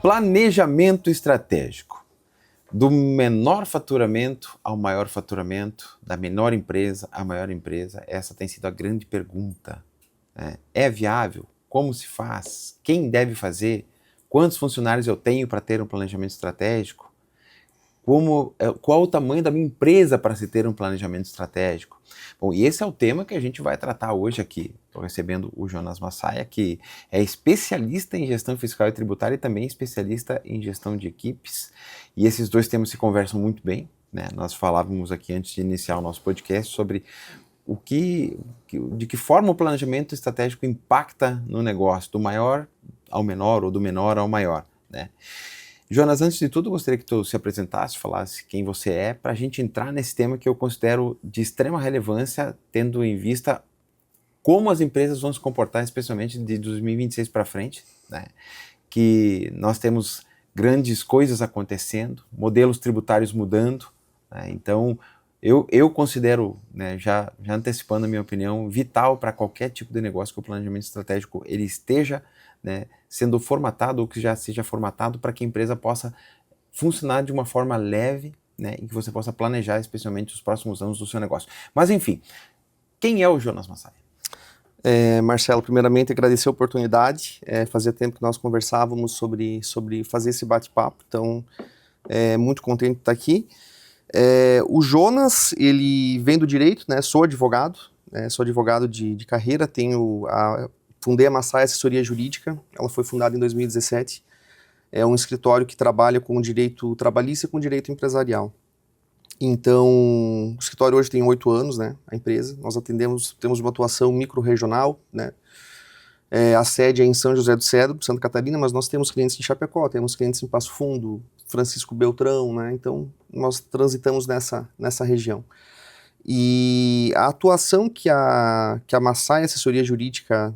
Planejamento estratégico. Do menor faturamento ao maior faturamento, da menor empresa à maior empresa, essa tem sido a grande pergunta. É viável? Como se faz? Quem deve fazer? Quantos funcionários eu tenho para ter um planejamento estratégico? Qual o tamanho da minha empresa para se ter um planejamento estratégico? Bom, e esse é o tema que a gente vai tratar hoje aqui. Estou recebendo o Jonas Massaia, que é especialista em gestão fiscal e tributária e também especialista em gestão de equipes. E esses dois temas se conversam muito bem, né? Nós falávamos aqui antes de iniciar o nosso podcast sobre de que forma o planejamento estratégico impacta no negócio, do maior ao menor ou do menor ao maior, né? Jonas, antes de tudo, eu gostaria que tu se apresentasse, falasse quem você é, para a gente entrar nesse tema que eu considero de extrema relevância, tendo em vista como as empresas vão se comportar, especialmente de 2026 para frente, né? Que nós temos grandes coisas acontecendo, modelos tributários mudando, né? Então, eu considero, né, já antecipando a minha opinião, vital para qualquer tipo de negócio que o planejamento estratégico ele esteja, né, sendo formatado ou que já seja formatado para que a empresa possa funcionar de uma forma leve, né, e que você possa planejar especialmente os próximos anos do seu negócio. Mas enfim, quem é o Jonas Massaia? Marcelo, primeiramente agradecer a oportunidade, fazia tempo que nós conversávamos sobre fazer esse bate-papo, então muito contente de estar aqui. O Jonas, ele vem do direito, né, sou advogado de carreira, fundei a Massaia Assessoria Jurídica, ela foi fundada em 2017, é um escritório que trabalha com direito trabalhista e com direito empresarial. Então, o escritório hoje tem 8 anos, né, a empresa, nós temos uma atuação micro-regional, né, a sede é em São José do Cedro, Santa Catarina, mas nós temos clientes em Chapecó, temos clientes em Passo Fundo, Francisco Beltrão, né, então nós transitamos nessa região. E a atuação que a Massaia Assessoria Jurídica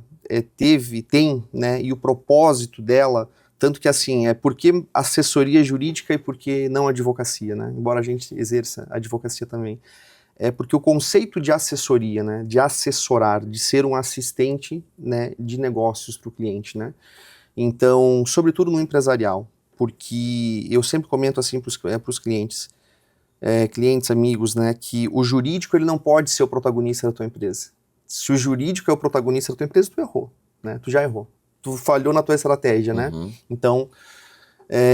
tem, né, e o propósito dela, tanto que assim, por que assessoria jurídica e por que não advocacia, né, embora a gente exerça advocacia também, porque o conceito de assessoria, né, de assessorar, de ser um assistente, né, de negócios para o cliente, né, então, sobretudo no empresarial, porque eu sempre comento assim para os clientes, amigos, né, que o jurídico ele não pode ser o protagonista da tua empresa. Se o jurídico é o protagonista da tua empresa, tu errou, né? Tu já errou. Tu falhou na tua estratégia, né? Então,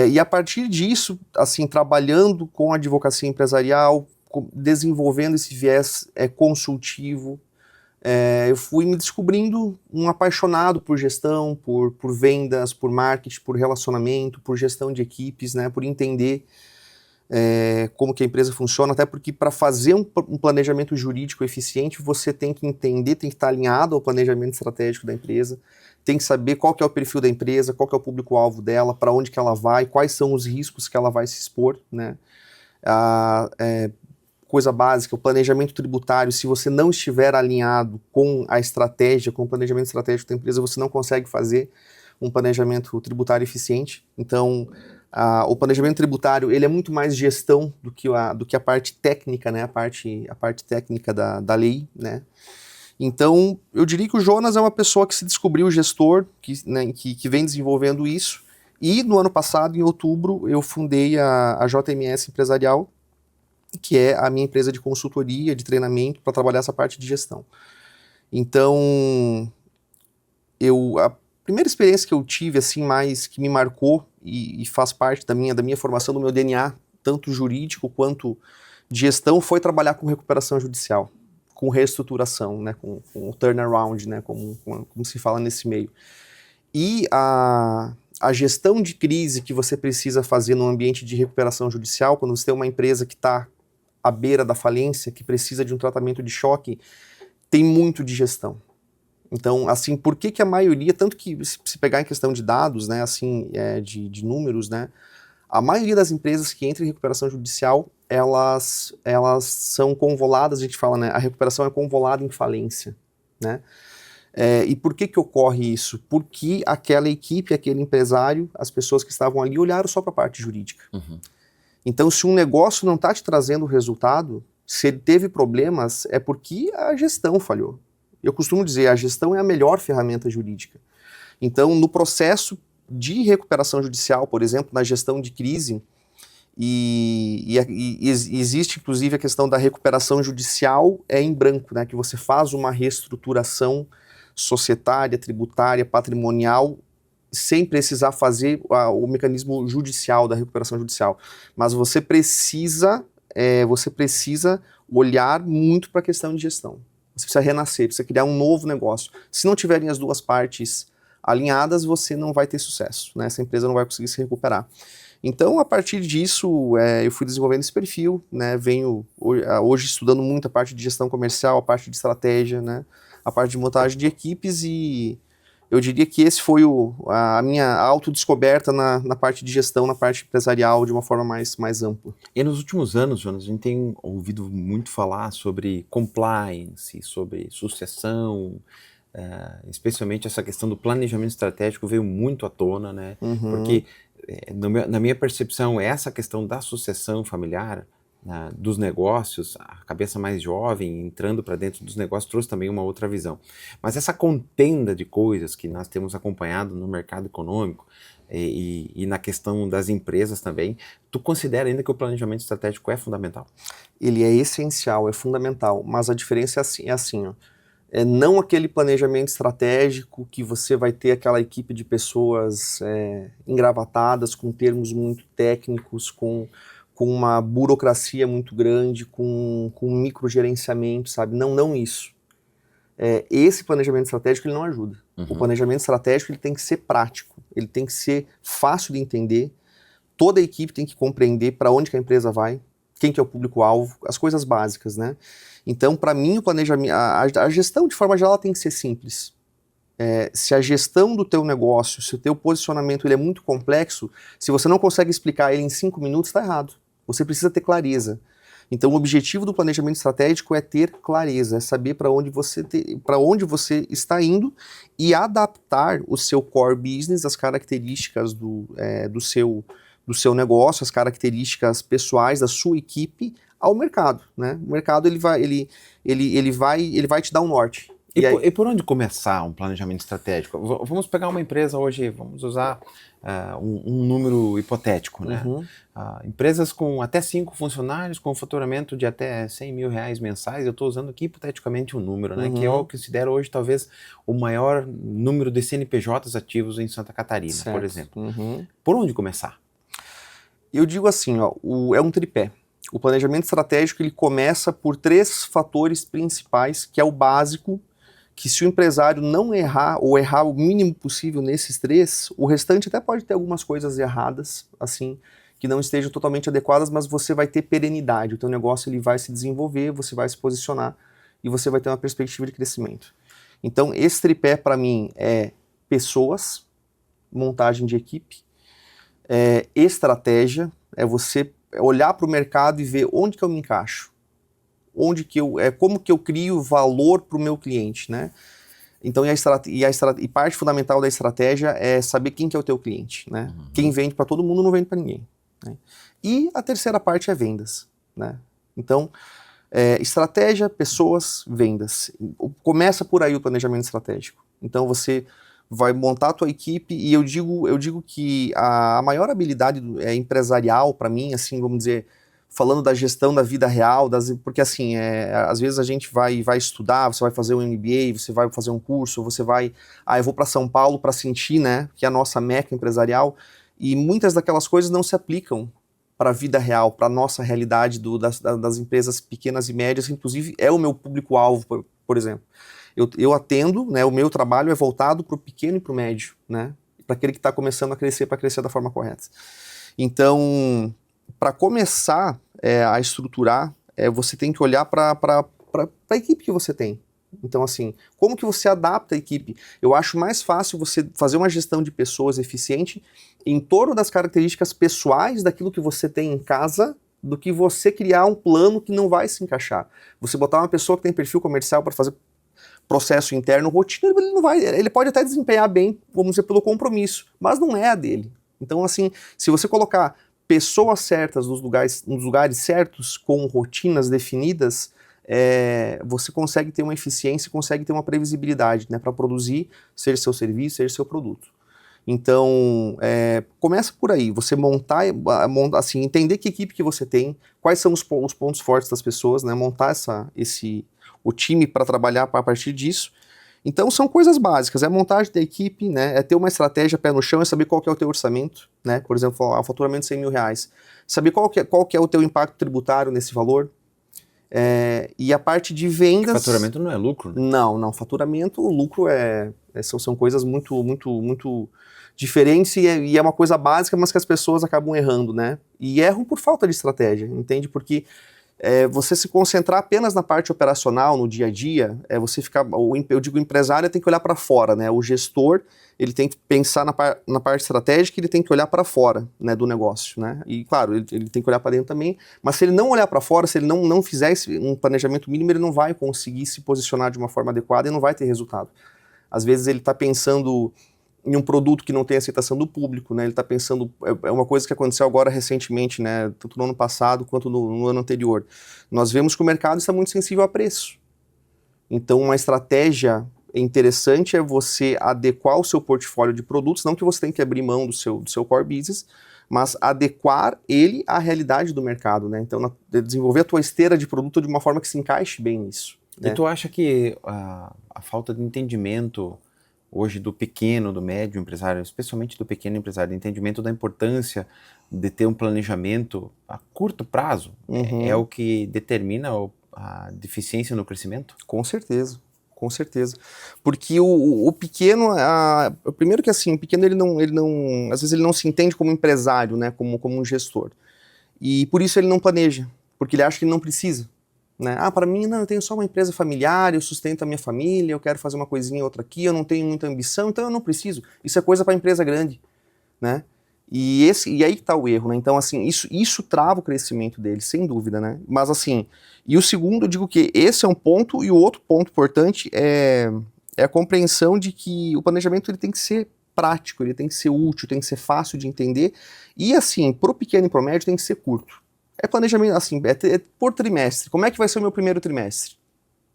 e a partir disso, assim, trabalhando com a advocacia empresarial, desenvolvendo esse viés consultivo, eu fui me descobrindo um apaixonado por gestão, por vendas, por marketing, por relacionamento, por gestão de equipes, né? Por entender como que a empresa funciona, até porque para fazer um planejamento jurídico eficiente, você tem que entender, tem que estar alinhado ao planejamento estratégico da empresa, tem que saber qual que é o perfil da empresa, qual que é o público-alvo dela, para onde que ela vai, quais são os riscos que ela vai se expor, né? Coisa básica, o planejamento tributário, se você não estiver alinhado com a estratégia, com o planejamento estratégico da empresa, você não consegue fazer um planejamento tributário eficiente. Então, o planejamento tributário ele é muito mais gestão do que a parte técnica, né? A parte técnica da lei, né? Então, eu diria que o Jonas é uma pessoa que se descobriu gestor, que vem desenvolvendo isso. E no ano passado, em outubro, eu fundei a JMS Empresarial, que é a minha empresa de consultoria, de treinamento, para trabalhar essa parte de gestão. Então, a primeira experiência que eu tive, assim, mais que me marcou e faz parte da minha formação, do meu DNA, tanto jurídico quanto de gestão, foi trabalhar com recuperação judicial, com reestruturação, né, com o turnaround, né, como se fala nesse meio. E a gestão de crise que você precisa fazer no ambiente de recuperação judicial, quando você tem uma empresa que está à beira da falência, que precisa de um tratamento de choque, tem muito de gestão. Então, assim, por que a maioria, tanto que se pegar em questão de dados, né, assim, de números, né, a maioria das empresas que entram em recuperação judicial, elas são convoladas, a gente fala, né, a recuperação é convolada em falência, né. E por que ocorre isso? Porque aquela equipe, aquele empresário, as pessoas que estavam ali olharam só para a parte jurídica. Então, se um negócio não está te trazendo resultado, se ele teve problemas, é porque a gestão falhou. Eu costumo dizer, a gestão é a melhor ferramenta jurídica. Então, no processo, de recuperação judicial, por exemplo, na gestão de crise, existe inclusive a questão da recuperação judicial em branco, né, que você faz uma reestruturação societária, tributária, patrimonial, sem precisar fazer o mecanismo judicial da recuperação judicial. Mas você precisa olhar muito para a questão de gestão. Você precisa renascer, precisa criar um novo negócio. Se não tiverem as duas partes alinhadas, você não vai ter sucesso, né? Essa empresa não vai conseguir se recuperar. Então, a partir disso, eu fui desenvolvendo esse perfil, né? Venho hoje estudando muito a parte de gestão comercial, a parte de estratégia, né? A parte de montagem de equipes, e eu diria que esse foi a minha autodescoberta na parte de gestão, na parte empresarial, de uma forma mais ampla. E nos últimos anos, Jonas, a gente tem ouvido muito falar sobre compliance, sobre sucessão, especialmente essa questão do planejamento estratégico veio muito à tona, né? Porque, na minha percepção, essa questão da sucessão familiar, dos negócios, a cabeça mais jovem entrando para dentro dos negócios trouxe também uma outra visão. Mas essa contenda de coisas que nós temos acompanhado no mercado econômico e na questão das empresas também, tu considera ainda que o planejamento estratégico é fundamental? Ele é essencial, é fundamental, mas a diferença é assim, ó. É não aquele planejamento estratégico que você vai ter aquela equipe de pessoas engravatadas, com termos muito técnicos, com uma burocracia muito grande, com microgerenciamento, sabe? Não isso. Esse planejamento estratégico ele não ajuda. O planejamento estratégico ele tem que ser prático, ele tem que ser fácil de entender, toda a equipe tem que compreender para onde que a empresa vai, quem que é o público-alvo, as coisas básicas, né? Então, para mim, o planejamento, a gestão, de forma geral, tem que ser simples. Se a gestão do teu negócio, se o teu posicionamento ele é muito complexo, se você não consegue explicar ele em 5 minutos, está errado. Você precisa ter clareza. Então, o objetivo do planejamento estratégico é ter clareza, é saber para onde você está indo e adaptar o seu core business, as características do seu negócio, as características pessoais da sua equipe ao mercado, né? O mercado ele vai te dar um norte. E por onde começar um planejamento estratégico? Vamos pegar uma empresa hoje, vamos usar um número hipotético, né? Empresas com até 5 funcionários, com faturamento de até 100 mil reais mensais, eu estou usando aqui hipoteticamente um número, né? Que eu considero hoje talvez o maior número de CNPJs ativos em Santa Catarina, certo. por exemplo. Por onde começar? Eu digo assim, ó, é um tripé. O planejamento estratégico ele começa por 3 fatores principais, que é o básico, que se o empresário não errar ou errar o mínimo possível nesses 3, o restante até pode ter algumas coisas erradas, assim, que não estejam totalmente adequadas, mas você vai ter perenidade, o teu negócio ele vai se desenvolver, você vai se posicionar e você vai ter uma perspectiva de crescimento. Então, esse tripé para mim é pessoas, montagem de equipe, estratégia, é você olhar para o mercado e ver onde que eu me encaixo, como que eu crio valor para o meu cliente, né? Então, e parte fundamental da estratégia é saber quem que é o teu cliente, né? Quem vende para todo mundo não vende para ninguém, né? E a terceira parte é vendas, né? Então, estratégia, pessoas, vendas. Começa por aí o planejamento estratégico. Então, você vai montar a tua equipe e eu digo que a maior habilidade empresarial para mim, assim, vamos dizer, falando da gestão da vida real, porque assim, às vezes a gente vai estudar, você vai fazer um MBA, você vai fazer um curso, você vai, eu vou para São Paulo para sentir, né, que é a nossa meca empresarial, e muitas daquelas coisas não se aplicam para a vida real, para a nossa realidade das empresas pequenas e médias, que inclusive é o meu público-alvo, por exemplo. Eu atendo, né, o meu trabalho é voltado para o pequeno e para o médio, né, para aquele que está começando a crescer, para crescer da forma correta. Então, para começar a estruturar, você tem que olhar para a equipe que você tem. Então, assim, como que você adapta a equipe? Eu acho mais fácil você fazer uma gestão de pessoas eficiente em torno das características pessoais daquilo que você tem em casa, do que você criar um plano que não vai se encaixar. Você botar uma pessoa que tem perfil comercial para fazer processo interno, rotina, ele pode até desempenhar bem, vamos dizer, pelo compromisso, mas não é a dele. Então, assim, se você colocar pessoas certas nos lugares certos, com rotinas definidas, você consegue ter uma eficiência, consegue ter uma previsibilidade, né, para produzir, seja seu serviço, seja seu produto. Então, começa por aí, você montar, assim, entender que equipe que você tem, quais são os pontos fortes das pessoas, né? Montar o time para trabalhar a partir disso. Então, são coisas básicas, é a montagem da equipe, né? É ter uma estratégia pé no chão, é saber qual que é o teu orçamento, né? Por exemplo, o faturamento de 100 mil reais. Saber qual que é o teu impacto tributário nesse valor. E a parte de vendas... Faturamento não é lucro, né? Não. Faturamento, o lucro são coisas muito, muito, muito diferentes e é uma coisa básica, mas que as pessoas acabam errando, né? E erram por falta de estratégia, entende? Porque você se concentrar apenas na parte operacional, no dia a dia, você ficar... Eu digo, o empresário tem que olhar para fora, né? O gestor, ele tem que pensar na parte estratégica, ele tem que olhar para fora, né, do negócio, né? E, claro, ele tem que olhar para dentro também, mas se ele não olhar para fora, se ele não fizer um planejamento mínimo, ele não vai conseguir se posicionar de uma forma adequada e não vai ter resultado. Às vezes ele está pensando em um produto que não tem aceitação do público, né? Ele está pensando... É uma coisa que aconteceu agora recentemente, né? Tanto no ano passado quanto no ano anterior. Nós vemos que o mercado está muito sensível a preço. Então, uma estratégia interessante é você adequar o seu portfólio de produtos, não que você tenha que abrir mão do seu core business, mas adequar ele à realidade do mercado, né? Então, desenvolver a tua esteira de produto de uma forma que se encaixe bem nisso. E tu acha que a falta de entendimento hoje do pequeno, do médio empresário, especialmente do pequeno empresário, de entendimento da importância de ter um planejamento a curto prazo, é o que determina a deficiência no crescimento? Com certeza. Com certeza. Porque o pequeno, primeiro que assim, o pequeno às vezes ele não se entende como empresário, né, como um gestor. E por isso ele não planeja, porque ele acha que ele não precisa. Né? Para mim, não, eu tenho só uma empresa familiar, eu sustento a minha família, eu quero fazer uma coisinha ou outra aqui, eu não tenho muita ambição, então eu não preciso. Isso é coisa para empresa grande, né? E aí que tá o erro, né? Então, assim, isso trava o crescimento dele, sem dúvida, né? Mas, assim, e o segundo, eu digo que esse é um ponto, e o outro ponto importante é a compreensão de que o planejamento ele tem que ser prático, ele tem que ser útil, tem que ser fácil de entender, e, assim, pro pequeno e pro médio tem que ser curto. É planejamento, assim, é por trimestre. Como é que vai ser o meu primeiro trimestre?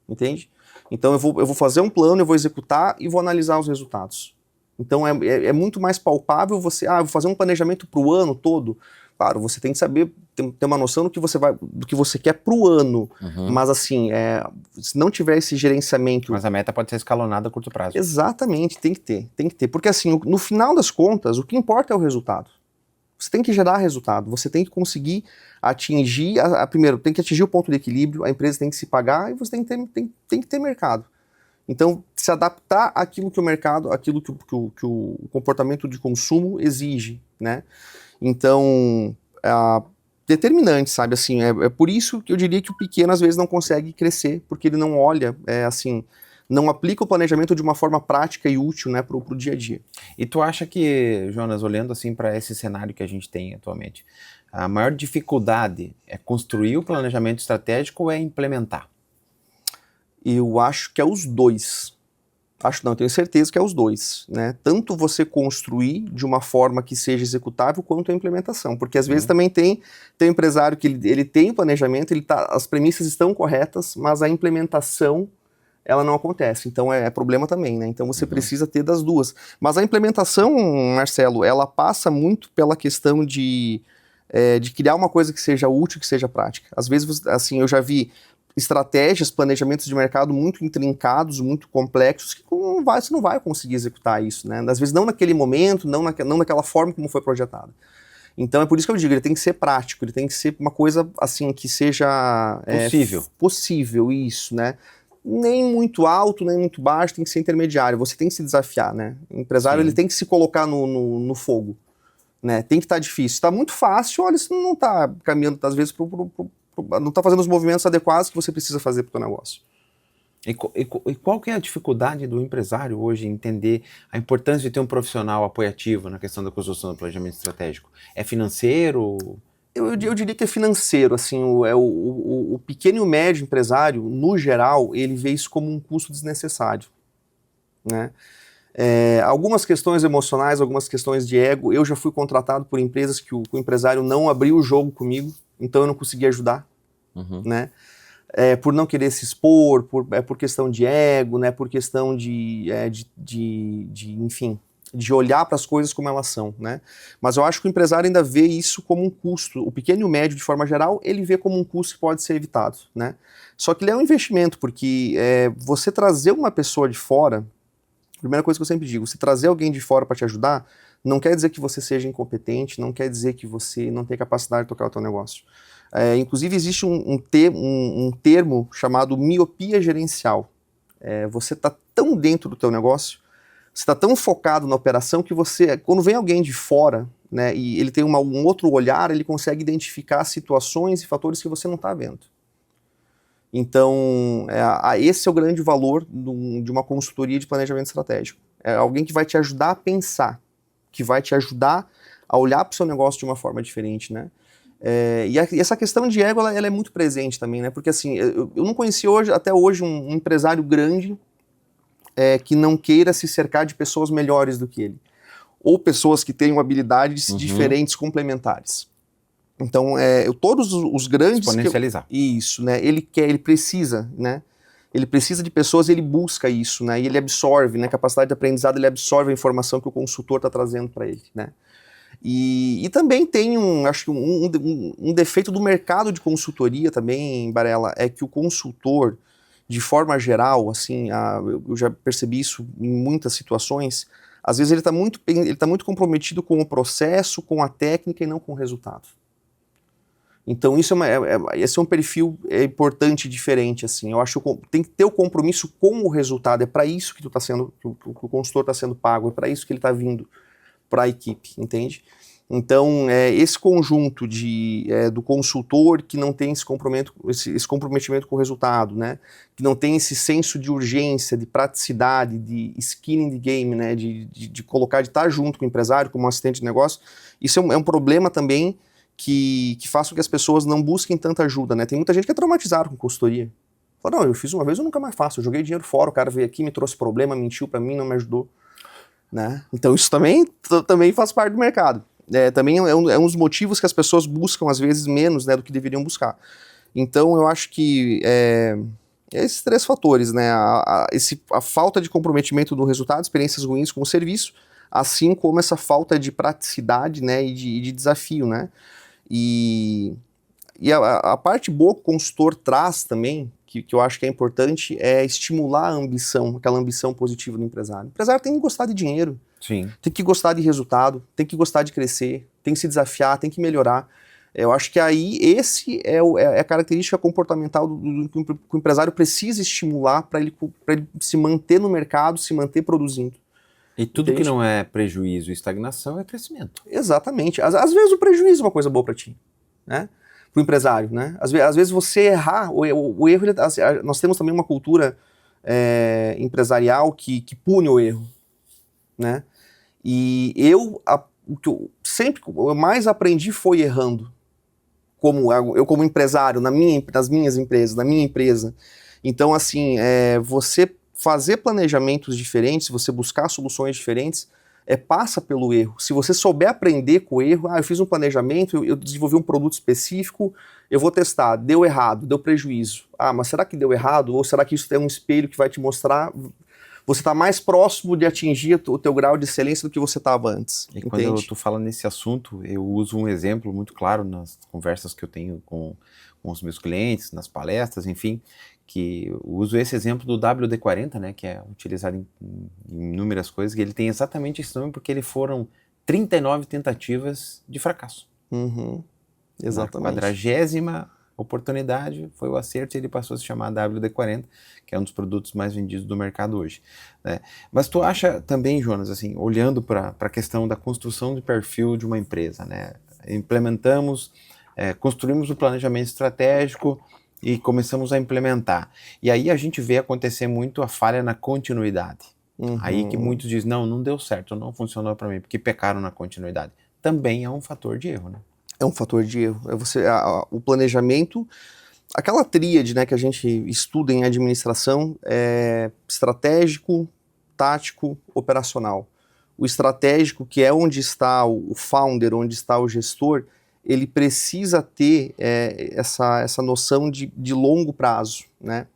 Entende? Então eu vou fazer um plano, eu vou executar e vou analisar os resultados. Então é muito mais palpável você, vou fazer um planejamento para o ano todo. Claro, você tem que saber, ter uma noção do que você quer para o ano. Mas assim, se não tiver esse gerenciamento... Mas a meta pode ser escalonada a curto prazo. Exatamente, tem que ter. Porque assim, no final das contas, o que importa é o resultado. Você tem que gerar resultado, você tem que conseguir atingir, primeiro, tem que atingir o ponto de equilíbrio, a empresa tem que se pagar e você tem que ter mercado. Então, se adaptar àquilo que o mercado, àquilo que o comportamento de consumo exige, né? Então, determinante, sabe? Assim, é por isso que eu diria que o pequeno às vezes não consegue crescer, porque ele não olha, não aplica o planejamento de uma forma prática e útil, né, pro dia a dia. E tu acha que, Jonas, olhando assim para esse cenário que a gente tem atualmente, a maior dificuldade é construir o planejamento estratégico ou é implementar? Eu acho que é os dois. Eu tenho certeza que é os dois, né? Tanto você construir de uma forma que seja executável, quanto a implementação. Porque às vezes também tem empresário que ele tem o planejamento, as premissas estão corretas, mas a implementação ela não acontece, então é problema também, né? Então você precisa ter das duas. Mas a implementação, Marcelo, ela passa muito pela questão de criar uma coisa que seja útil, que seja prática. Às vezes, assim, eu já vi estratégias, planejamentos de mercado muito intrincados, muito complexos, que você não vai conseguir executar isso, né? Às vezes não naquele momento, não naquela forma como foi projetado. Então é por isso que eu digo, ele tem que ser prático, ele tem que ser uma coisa, assim, que seja... Possível, isso, né? Nem muito alto, nem muito baixo, tem que ser intermediário, você tem que se desafiar, né? O empresário, ele tem que se colocar no fogo, né? Tem que estar difícil. Está muito fácil, olha, você não está caminhando, às vezes, não está fazendo os movimentos adequados que você precisa fazer para o teu negócio. E qual que é a dificuldade do empresário hoje em entender a importância de ter um profissional apoiativo na questão da construção do planejamento estratégico? É financeiro? Eu diria que é financeiro, assim, o pequeno e o médio empresário, no geral, ele vê isso como um custo desnecessário, né? Algumas questões emocionais, algumas questões de ego, eu já fui contratado por empresas que o empresário não abriu o jogo comigo, então eu não consegui ajudar, né? Por não querer se expor, por questão de ego, né? Por questão enfim, de olhar para as coisas como elas são, né? Mas eu acho que o empresário ainda vê isso como um custo. O pequeno e o médio, de forma geral, ele vê como um custo que pode ser evitado, né? Só que ele é um investimento, porque você trazer uma pessoa de fora, primeira coisa que eu sempre digo, você trazer alguém de fora para te ajudar, não quer dizer que você seja incompetente, não quer dizer que você não tem capacidade de tocar o teu negócio. Inclusive existe um termo chamado miopia gerencial. Você está tão dentro do teu negócio, você está tão focado na operação que quando vem alguém de fora, né, e ele tem um outro olhar, ele consegue identificar situações e fatores que você não está vendo. Então, esse é o grande valor de uma consultoria de planejamento estratégico. É alguém que vai te ajudar a pensar, que vai te ajudar a olhar para o seu negócio de uma forma diferente, né? E essa questão de ego, ela é muito presente também, né? Porque assim, eu não conheci até hoje um empresário grande que não queira se cercar de pessoas melhores do que ele. Ou pessoas que tenham habilidades diferentes, complementares. Então, todos os grandes... Exponencializar. Isso, né? Ele precisa, né? Ele precisa de pessoas, ele busca isso, né? E ele absorve, né? Capacidade de aprendizado, ele absorve a informação que o consultor está trazendo para ele, né? E também tem acho que um defeito do mercado de consultoria também, Barella, é que o consultor, de forma geral, assim, eu já percebi isso em muitas situações, às vezes ele tá muito comprometido com o processo, com a técnica e não com o resultado. Então esse é um perfil importante e diferente, assim. Eu acho que tem que ter o compromisso com o resultado, é para isso que que o consultor está sendo pago, é para isso que ele está vindo para a equipe, entende? Então, esse conjunto do consultor que não tem esse comprometimento com o resultado, né? Que não tem esse senso de urgência, de praticidade, de skin in the game, né? De colocar, de estar junto com o empresário, como assistente de negócio, isso é um problema também que faz com que as pessoas não busquem tanta ajuda, né? Tem muita gente que é traumatizada com consultoria. Fala, não, eu fiz uma vez, eu nunca mais faço, eu joguei dinheiro fora, o cara veio aqui, me trouxe problema, mentiu para mim, não me ajudou. Né? Então isso também faz parte do mercado. Também é um dos motivos que as pessoas buscam às vezes menos, né, do que deveriam buscar. Então eu acho que esses três fatores, né, a falta de comprometimento do resultado, experiências ruins com o serviço, assim como essa falta de praticidade, né, e de desafio, né, e a parte boa que o consultor traz também, que eu acho que é importante, é estimular a ambição, aquela ambição positiva do empresário. O empresário tem que gostar de dinheiro, Sim. Tem que gostar de resultado, tem que gostar de crescer, tem que se desafiar, tem que melhorar. Eu acho que aí esse é a característica comportamental que o empresário precisa estimular para ele se manter no mercado, se manter produzindo. E tudo que não é prejuízo e estagnação é crescimento. Exatamente. Às vezes o prejuízo é uma coisa boa para ti, né? Para o empresário, né? Às vezes você errar, o erro, nós temos também uma cultura empresarial que pune o erro, né? E o que eu mais aprendi foi errando, como empresário, nas minhas empresas, na minha empresa. Então, assim, você fazer planejamentos diferentes, você buscar soluções diferentes, passa pelo erro. Se você souber aprender com o erro, eu fiz um planejamento, eu desenvolvi um produto específico, eu vou testar, deu errado, deu prejuízo. Mas será que deu errado? Ou será que isso é um espelho que vai te mostrar? Você está mais próximo de atingir o teu grau de excelência do que você estava antes. E quando eu tô falando nesse assunto, eu uso um exemplo muito claro nas conversas que eu tenho com os meus clientes, nas palestras, enfim, que eu uso esse exemplo do WD-40, né, que é utilizado em inúmeras coisas, e ele tem exatamente esse nome porque foram 39 tentativas de fracasso. Exatamente. Na 40ª oportunidade foi o acerto e ele passou a se chamar WD-40, que é um dos produtos mais vendidos do mercado hoje, né? Mas tu acha também, Jonas, assim, olhando para a questão da construção de perfil de uma empresa, né? Construímos o planejamento estratégico e começamos a implementar. E aí a gente vê acontecer muito a falha na continuidade. Aí que muitos dizem, não deu certo, não funcionou para mim, porque pecaram na continuidade. Também é um fator de erro, né? É um fator de erro. O planejamento, aquela tríade, né, que a gente estuda em administração, estratégico, tático, operacional. O estratégico, que é onde está o founder, onde está o gestor, ele precisa ter essa noção de longo prazo, né?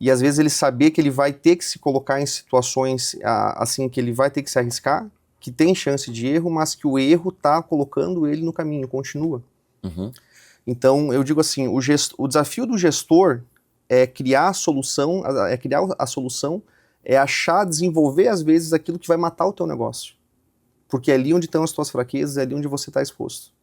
E às vezes ele saber que ele vai ter que se colocar em situações assim que ele vai ter que se arriscar, que tem chance de erro, mas que o erro está colocando ele no caminho, continua. Uhum. Então, eu digo assim, o desafio do gestor é criar a solução, é achar, desenvolver, às vezes, aquilo que vai matar o teu negócio. Porque é ali onde estão as tuas fraquezas, é ali onde você está exposto.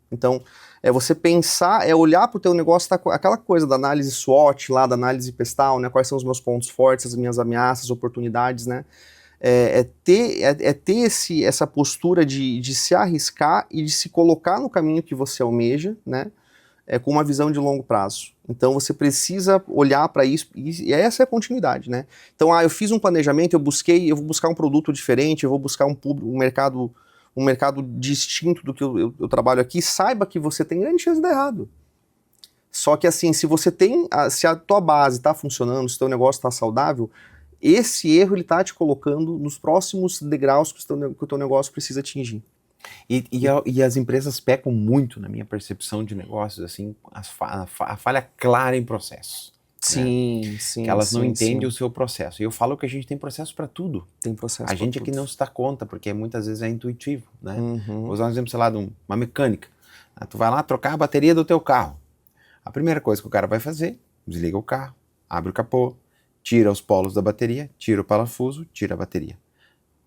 Então, é você pensar, é olhar para o teu negócio, aquela coisa da análise SWOT, lá, da análise pestal, né? Quais são os meus pontos fortes, as minhas ameaças, oportunidades, né? Ter essa postura de se arriscar e de se colocar no caminho que você almeja, né? Com uma visão de longo prazo. Então você precisa olhar para isso, e essa é a continuidade, né? Então, eu fiz um planejamento, eu vou buscar um produto diferente, eu vou buscar um mercado distinto do que eu trabalho aqui, saiba que você tem grande chance de dar errado. Só que assim, se a tua base está funcionando, se o teu negócio está saudável, esse erro ele está te colocando nos próximos degraus que o teu negócio precisa atingir. E as empresas pecam muito, na minha percepção de negócios, assim, a falha clara em processos. Sim, né? sim. Que elas não entendem sim. o seu processo. E eu falo que a gente tem processo para tudo. Tem processo. A gente aqui não se dá conta, porque muitas vezes é intuitivo, né? Uhum. Vou usar um exemplo, sei lá, de uma mecânica. Tu vai lá trocar a bateria do teu carro. A primeira coisa que o cara vai fazer, desliga o carro, abre o capô, tira os polos da bateria, tira o parafuso, tira a bateria.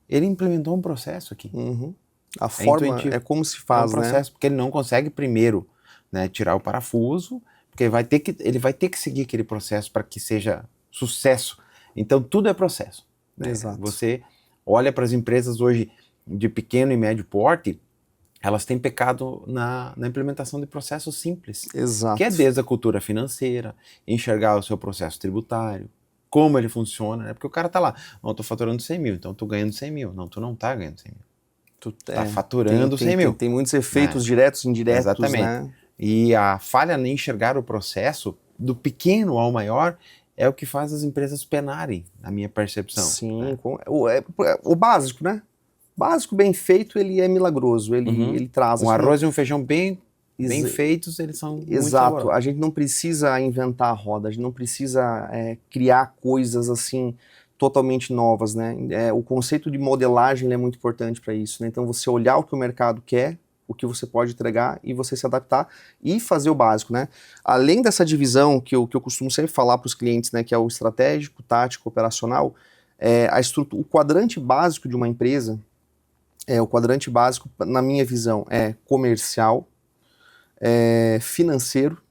Ele implementou um processo aqui. Uhum. A forma intuitivo. é como se faz, um processo, né? Porque ele não consegue primeiro, né, tirar o parafuso, porque ele vai ter que seguir aquele processo para que seja sucesso. Então tudo é processo. Né? Exato. Você olha para as empresas hoje de pequeno e médio porte, elas têm pecado na implementação de processos simples. Exato. Que é desde a cultura financeira, enxergar o seu processo tributário, como ele funciona, né? Porque o cara tá lá, não, eu tô faturando 100 mil, então eu tô ganhando 100 mil. Não, tu não tá ganhando 100 mil. Tu tá faturando 100 mil. Tem muitos efeitos diretos e indiretos, Exatamente. né? E a falha em enxergar o processo, do pequeno ao maior, é o que faz as empresas penarem, na minha percepção. Sim, né? o básico, né? O básico bem feito, ele é milagroso, ele traz... Um arroz e um feijão bem feitos, eles são muito Exato, a gente não precisa inventar a roda, a gente não precisa criar coisas assim totalmente novas, né? O conceito de modelagem é muito importante para isso, né? Então você olhar o que o mercado quer, o que você pode entregar e você se adaptar e fazer o básico, né? Além dessa divisão que eu costumo sempre falar para os clientes, né? Que é o estratégico, tático, operacional, o quadrante básico de uma empresa, o quadrante básico, na minha visão, é comercial, financeiro,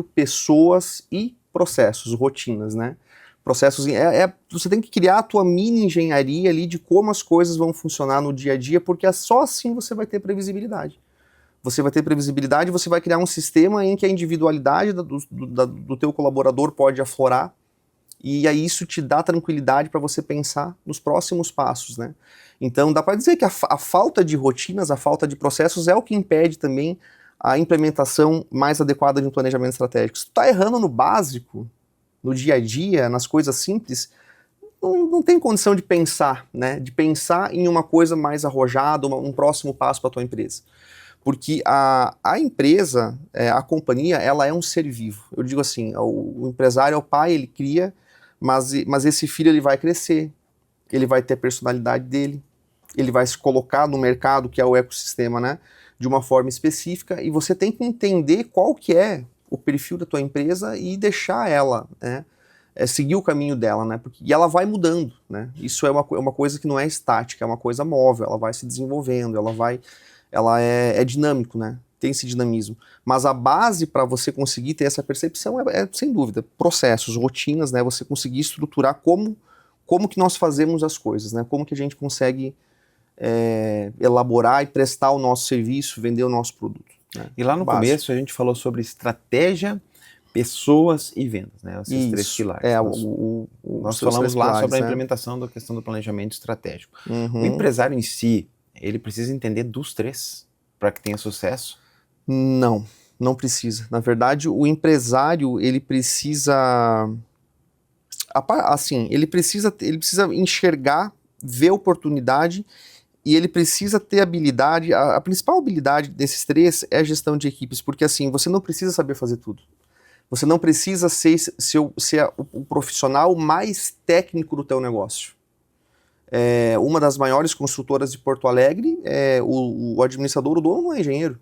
pessoas e processos, rotinas, né? Processos, você tem que criar a tua mini engenharia ali de como as coisas vão funcionar no dia a dia, porque só assim você vai ter previsibilidade. Você vai ter previsibilidade, você vai criar um sistema em que a individualidade do teu colaborador pode aflorar, e aí isso te dá tranquilidade para você pensar nos próximos passos, né? Então dá para dizer que a falta de rotinas, a falta de processos é o que impede também a implementação mais adequada de um planejamento estratégico. Se tu tá errando no básico, no dia a dia, nas coisas simples, não tem condição de pensar, né? De pensar em uma coisa mais arrojada, um próximo passo para tua empresa. Porque a empresa, a companhia, ela é um ser vivo. Eu digo assim, o empresário é o pai, ele cria, mas esse filho ele vai crescer, ele vai ter a personalidade dele, ele vai se colocar no mercado, que é o ecossistema, né, de uma forma específica, e você tem que entender qual que é o perfil da tua empresa e deixar ela, né, seguir o caminho dela, né, e ela vai mudando, né, isso é uma coisa que não é estática, é uma coisa móvel, ela vai se desenvolvendo, ela é dinâmico, né, tem esse dinamismo. Mas a base para você conseguir ter essa percepção sem dúvida, processos, rotinas, né, você conseguir estruturar como que nós fazemos as coisas, né, como que a gente consegue elaborar e prestar o nosso serviço, vender o nosso produto. Né? E lá no começo a gente falou sobre estratégia, pessoas e vendas, né? Esses três pilares. Nós falamos lá pilares, sobre a implementação da questão do planejamento estratégico. Uhum. O empresário em si, ele precisa entender dos três para que tenha sucesso? Não precisa. Na verdade, o empresário, ele precisa... Assim, ele precisa enxergar, ver oportunidade, e ele precisa ter habilidade. A principal habilidade desses três é a gestão de equipes, porque assim, você não precisa saber fazer tudo. Você não precisa ser o profissional mais técnico do teu negócio. uma das maiores construtoras de Porto Alegre, o administrador, o dono, não é engenheiro.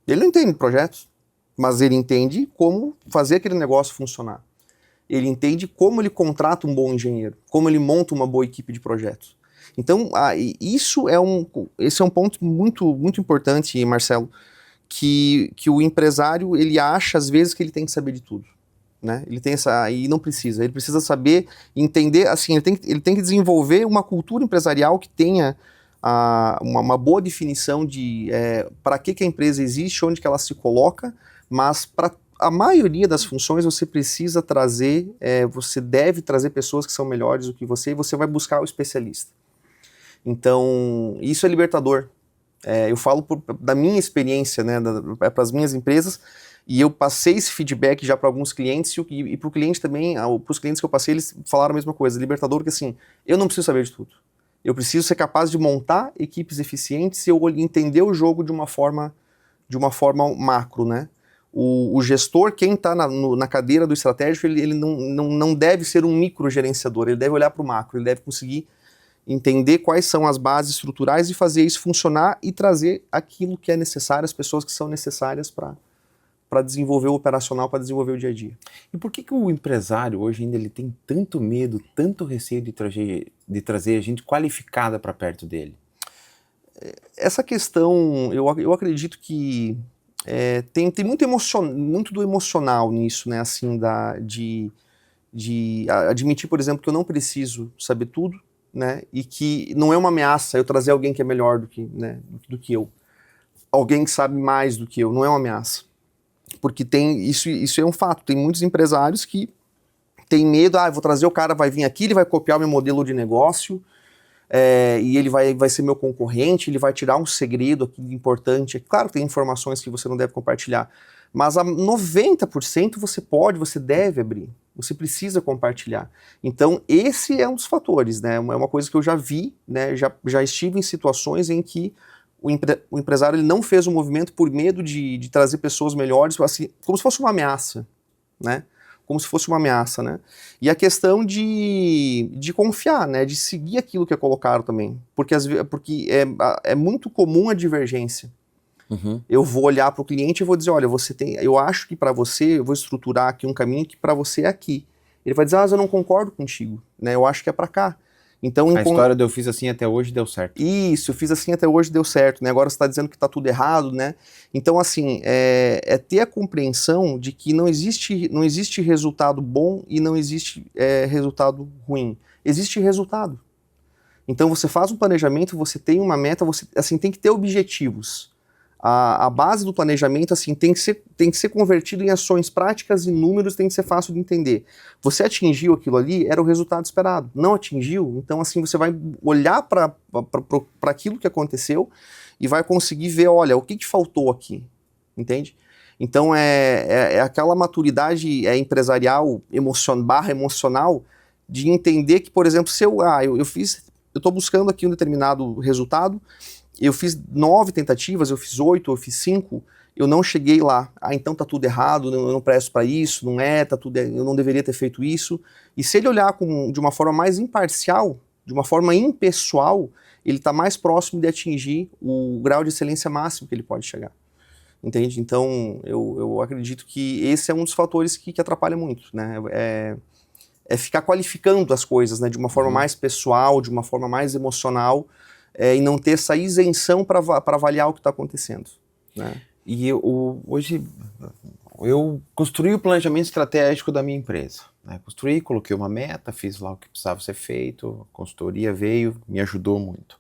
Ele não entende projetos, mas ele entende como fazer aquele negócio funcionar. Ele entende como ele contrata um bom engenheiro, como ele monta uma boa equipe de projetos. Então, esse é um ponto muito, muito importante, Marcelo, que o empresário, ele acha às vezes que ele tem que saber de tudo, né? E não precisa, ele precisa saber, entender, assim, ele tem que desenvolver uma cultura empresarial que tenha uma boa definição de para que a empresa existe, onde que ela se coloca, mas para a maioria das funções você precisa trazer, você deve trazer pessoas que são melhores do que você e você vai buscar o especialista. Então, isso é libertador. Eu falo da minha experiência, né, para as minhas empresas, e eu passei esse feedback já para alguns clientes e para o cliente também, para os clientes que eu passei, eles falaram a mesma coisa, libertador, que assim, eu não preciso saber de tudo. Eu preciso ser capaz de montar equipes eficientes e eu entender o jogo de uma forma macro, né? O gestor, quem está na cadeira do estratégico, ele não deve ser um microgerenciador, ele deve olhar para o macro, ele deve conseguir entender quais são as bases estruturais e fazer isso funcionar e trazer aquilo que é necessário, as pessoas que são necessárias para desenvolver o operacional, para desenvolver o dia a dia. E por que o empresário hoje ainda ele tem tanto medo, tanto receio de trazer gente qualificada para perto dele? Essa questão, eu acredito que tem muito do emocional nisso, né? Assim, de admitir, por exemplo, que eu não preciso saber tudo, né? E que não é uma ameaça eu trazer alguém que é melhor do que eu. Alguém que sabe mais do que eu, não é uma ameaça. Porque isso é um fato, tem muitos empresários que têm medo, eu vou trazer o cara, vai vir aqui, ele vai copiar o meu modelo de negócio, e ele vai ser meu concorrente, ele vai tirar um segredo aqui importante. Claro que tem informações que você não deve compartilhar, mas a 90% você deve abrir, você precisa compartilhar. Então esse é um dos fatores, né? É uma coisa que eu já vi, né? Já estive em situações em que o empresário ele não fez o movimento por medo de trazer pessoas melhores, assim, como se fosse uma ameaça, né? Como se fosse uma ameaça, né? E a questão de confiar, né? De seguir aquilo que é colocado também. Porque é muito comum a divergência. Uhum. Eu vou olhar para o cliente e vou dizer, olha, eu acho que para você, eu vou estruturar aqui um caminho que para você é aqui. Ele vai dizer, mas eu não concordo contigo, né? Eu acho que é para cá. Então, a história eu fiz assim até hoje deu certo. Isso, eu fiz assim até hoje deu certo, né? Agora você está dizendo que está tudo errado, né? Então, assim, é ter a compreensão de que não existe resultado bom e não existe resultado ruim. Existe resultado. Então, você faz um planejamento, você tem uma meta, você assim, tem que ter objetivos. A base do planejamento assim, tem que ser convertido em ações práticas e números, tem que ser fácil de entender. Você atingiu aquilo ali, era o resultado esperado. Não atingiu, então assim você vai olhar para aquilo que aconteceu e vai conseguir ver, olha, o que faltou aqui, entende? Então é aquela maturidade empresarial, emocional, de entender que, por exemplo, se eu estou buscando aqui um determinado resultado, eu fiz 9 tentativas, eu fiz 8, eu fiz 5, eu não cheguei lá. Então tá tudo errado, eu não presto para isso, eu não deveria ter feito isso. E se ele olhar de uma forma mais imparcial, de uma forma impessoal, ele está mais próximo de atingir o grau de excelência máximo que ele pode chegar. Entende? Então eu acredito que esse é um dos fatores que atrapalha muito, né? É ficar qualificando as coisas, né? De uma forma mais pessoal, de uma forma mais emocional, e não ter essa isenção para avaliar o que está acontecendo, né? E hoje eu construí o planejamento estratégico da minha empresa, né? Construí, coloquei uma meta, fiz lá o que precisava ser feito, a consultoria veio, me ajudou muito.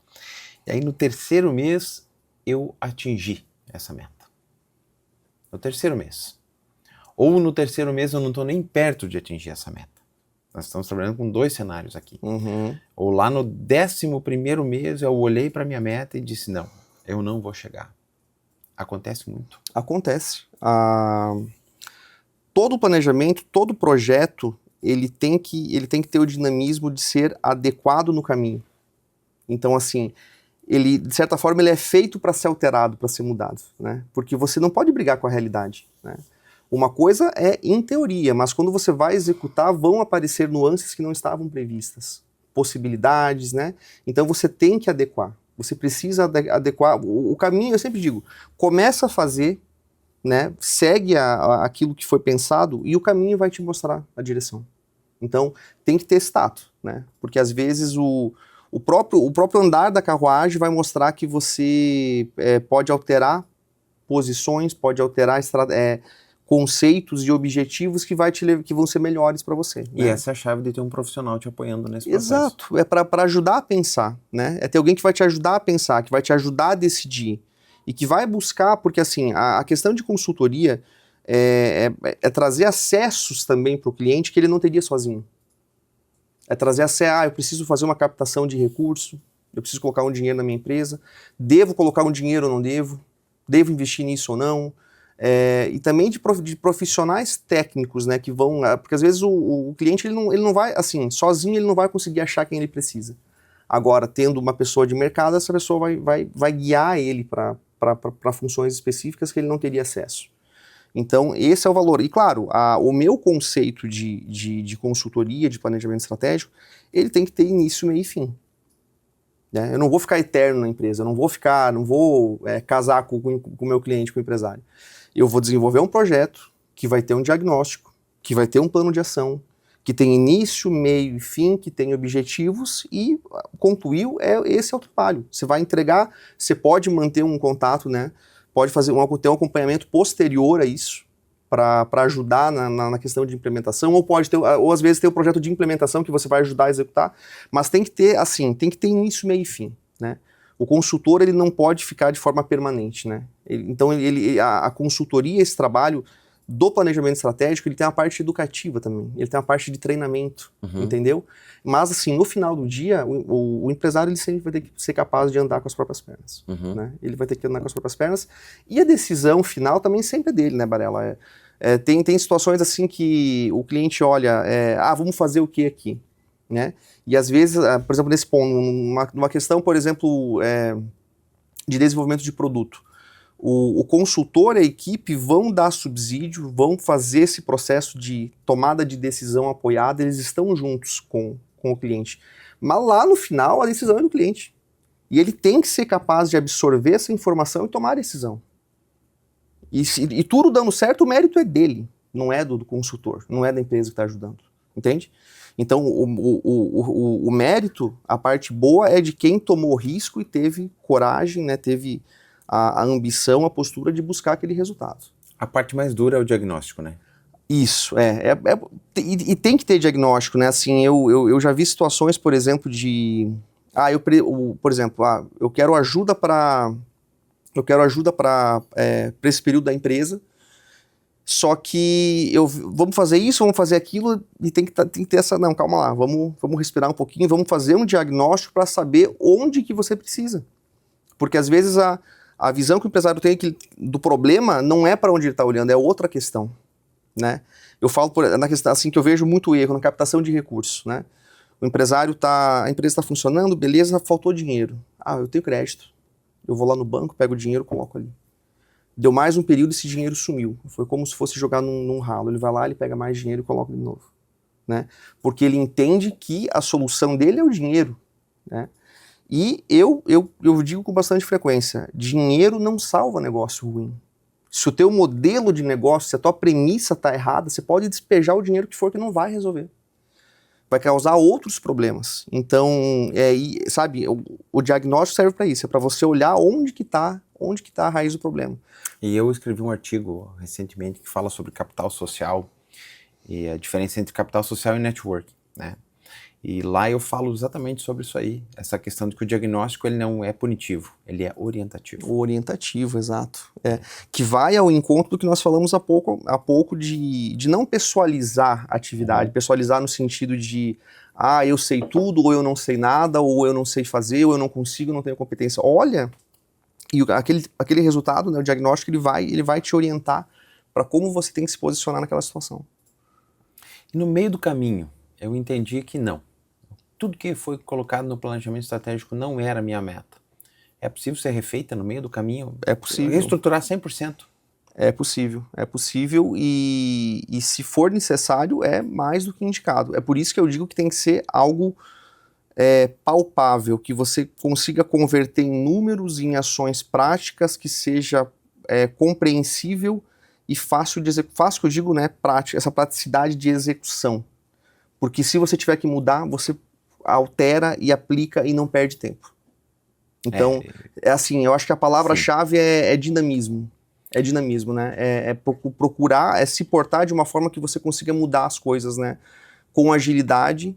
E aí no terceiro mês eu atingi essa meta. No terceiro mês. Ou no terceiro mês eu não estou nem perto de atingir essa meta. Nós estamos trabalhando com 2 cenários aqui. Uhum. Ou lá no 11º mês eu olhei para minha meta e disse, não, eu não vou chegar. Acontece muito. Acontece. Todo planejamento, todo projeto, ele tem que ter o dinamismo de ser adequado no caminho. Então, assim, ele, de certa forma, ele é feito para ser alterado, para ser mudado, né? Porque você não pode brigar com a realidade, né? Uma coisa é em teoria, mas quando você vai executar, vão aparecer nuances que não estavam previstas, possibilidades, né? Então você tem que adequar. Você precisa adequar. O caminho, eu sempre digo, começa a fazer, né? Segue aquilo que foi pensado e o caminho vai te mostrar a direção. Então tem que ter esse tato, né? Porque às vezes o próprio andar da carruagem vai mostrar que você pode alterar posições, pode alterar conceitos e objetivos que vão ser melhores para você. E né? essa é a chave de ter um profissional te apoiando nesse processo. Exato, é para ajudar a pensar, né? É ter alguém que vai te ajudar a pensar, que vai te ajudar a decidir e que vai buscar, porque assim, a questão de consultoria é trazer acessos também para o cliente que ele não teria sozinho. É trazer eu preciso fazer uma captação de recurso, eu preciso colocar um dinheiro na minha empresa, devo colocar um dinheiro ou não devo investir nisso ou não, e também de profissionais técnicos, né, que vão, porque às vezes o cliente ele não vai, assim, sozinho ele não vai conseguir achar quem ele precisa. Agora, tendo uma pessoa de mercado, essa pessoa vai guiar ele para funções específicas que ele não teria acesso. Então, esse é o valor. E claro, o meu conceito de consultoria, de planejamento estratégico, ele tem que ter início, meio e fim. Né? Eu não vou ficar eterno na empresa, eu não vou casar com o meu cliente, com o empresário. Eu vou desenvolver um projeto que vai ter um diagnóstico, que vai ter um plano de ação, que tem início, meio e fim, que tem objetivos e concluiu, esse é o trabalho. Você vai entregar, você pode manter um contato, né? Pode ter um acompanhamento posterior a isso, para ajudar na questão de implementação, ou às vezes ter um projeto de implementação que você vai ajudar a executar, mas tem que ter, assim, tem que ter início, meio e fim, né? O consultor, ele não pode ficar de forma permanente, né? Então, a consultoria, esse trabalho do planejamento estratégico, ele tem uma parte educativa também, ele tem uma parte de treinamento, entendeu? Mas, assim, no final do dia, o empresário, ele sempre vai ter que ser capaz de andar com as próprias pernas, né? Ele vai ter que andar com as próprias pernas, e a decisão final também sempre é dele, né, Barela? Tem situações, assim, que o cliente olha, vamos fazer o que aqui, né? E, às vezes, por exemplo, nesse ponto, numa questão, por exemplo, de desenvolvimento de produto, o consultor e a equipe vão dar subsídio, vão fazer esse processo de tomada de decisão apoiada, eles estão juntos com o cliente. Mas lá no final, a decisão é do cliente. E ele tem que ser capaz de absorver essa informação e tomar a decisão. E tudo dando certo, o mérito é dele, não é do consultor, não é da empresa que está ajudando. Entende? Então, o mérito, a parte boa é de quem tomou risco e teve coragem, né, teve a ambição, a postura de buscar aquele resultado. A parte mais dura é o diagnóstico, né? Isso, e tem que ter diagnóstico, né? Assim, eu já vi situações, por exemplo, eu quero ajuda para esse período da empresa, só que vamos fazer isso, vamos fazer aquilo, e tem que ter essa, não, calma lá, vamos respirar um pouquinho, vamos fazer um diagnóstico para saber onde que você precisa. Porque às vezes a visão que o empresário tem do problema não é para onde ele está olhando, é outra questão, né? Eu falo na questão assim que eu vejo muito erro na captação de recursos, né? A empresa está funcionando, beleza, faltou dinheiro. Eu tenho crédito. Eu vou lá no banco, pego o dinheiro, coloco ali. Deu mais um período e esse dinheiro sumiu. Foi como se fosse jogar num ralo. Ele vai lá, ele pega mais dinheiro e coloca de novo, né? Porque ele entende que a solução dele é o dinheiro, né? E eu digo com bastante frequência, dinheiro não salva negócio ruim. Se o teu modelo de negócio, se a tua premissa está errada, você pode despejar o dinheiro que for que não vai resolver. Vai causar outros problemas. Então, sabe, o diagnóstico serve para isso, é para você olhar onde que tá a raiz do problema. E eu escrevi um artigo recentemente que fala sobre capital social e a diferença entre capital social e network, né? E lá eu falo exatamente sobre isso aí, essa questão de que o diagnóstico ele não é punitivo, ele é orientativo. Orientativo, exato. Que vai ao encontro do que nós falamos há pouco de não pessoalizar a atividade, pessoalizar no sentido de eu sei tudo, ou eu não sei nada, ou eu não sei fazer, ou eu não consigo, não tenho competência. Olha, e aquele resultado, né, o diagnóstico, ele vai te orientar para como você tem que se posicionar naquela situação. E no meio do caminho, eu entendi que não. Tudo que foi colocado no planejamento estratégico não era a minha meta. É possível ser refeita no meio do caminho? É possível. Reestruturar 100%? É possível e se for necessário é mais do que indicado. É por isso que eu digo que tem que ser algo palpável, que você consiga converter em números, em ações práticas, que seja compreensível e fácil de executar. Fácil que eu digo, né, prática, essa praticidade de execução. Porque se você tiver que mudar, você altera e aplica e não perde tempo. Então, assim, eu acho que a palavra-chave é dinamismo. É dinamismo, né? Procurar, se portar de uma forma que você consiga mudar as coisas, né? Com agilidade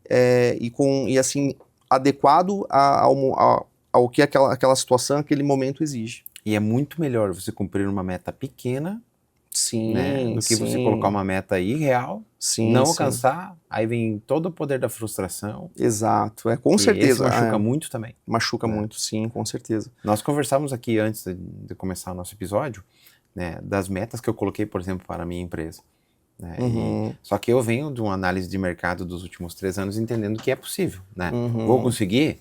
e assim, adequado ao que aquela situação, aquele momento exige. E é muito melhor você cumprir uma meta pequena, sim, né, do que você colocar uma meta irreal, não alcançar, aí vem todo o poder da frustração. Exato, com certeza. Esse machuca muito também. Machuca muito, sim, com certeza. Nós conversávamos aqui antes de começar o nosso episódio, né, das metas que eu coloquei, por exemplo, para a minha empresa. Né? Só que eu venho de uma análise de mercado dos últimos 3 anos entendendo que é possível. Né? Vou conseguir?